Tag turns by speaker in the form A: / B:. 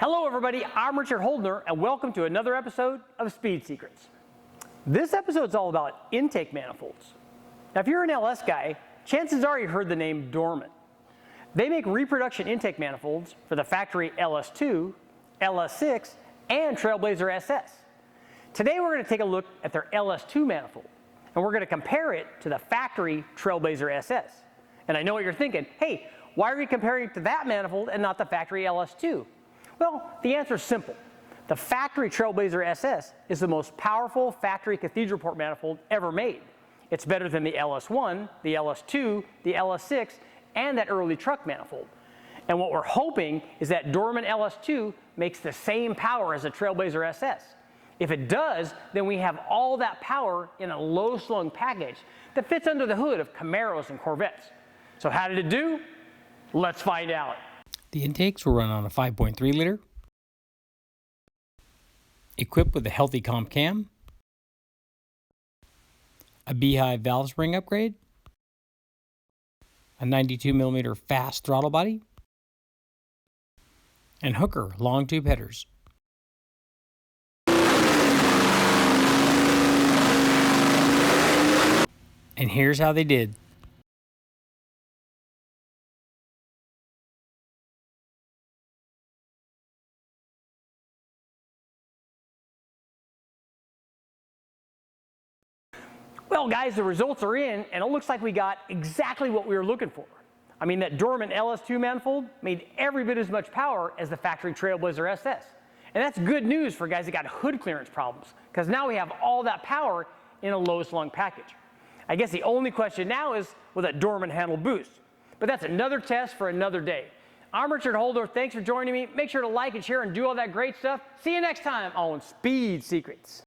A: Hello everybody, I'm Richard Holdener and welcome to another episode of Speed Secrets. This episode is all about intake manifolds. Now if you're an LS guy, chances are you heard the name Dorman. They make reproduction intake manifolds for the factory LS2, LS6, and Trailblazer SS. Today we're going to take a look at their LS2 manifold and we're going to compare it to the factory Trailblazer SS. And I know what you're thinking, hey, why are we comparing it to that manifold and not the factory LS2? Well, the answer is simple. The factory Trailblazer SS is the most powerful factory cathedral port manifold ever made. It's better than the LS1, the LS2, the LS6, and that early truck manifold. And what we're hoping is that Dorman LS2 makes the same power as the Trailblazer SS. If it does, then we have all that power in a low-slung package that fits under the hood of Camaros and Corvettes. So how did it do? Let's find out.
B: The intakes were run on a 5.3 liter, equipped with a healthy comp cam, a beehive valve spring upgrade, a 92mm fast throttle body, and Hooker long tube headers. And here's how they did.
A: Well guys, the results are in and it looks like we got exactly what we were looking for. I mean, that Dorman LS2 manifold made every bit as much power as the factory Trailblazer SS. And that's good news for guys that got hood clearance problems, because now we have all that power in a low slung package. I guess the only question now is, will that Dorman handle boost? But that's another test for another day. I'm Richard Holder. Thanks for joining me. Make sure to like and share and do all that great stuff. See you next time on Speed Secrets.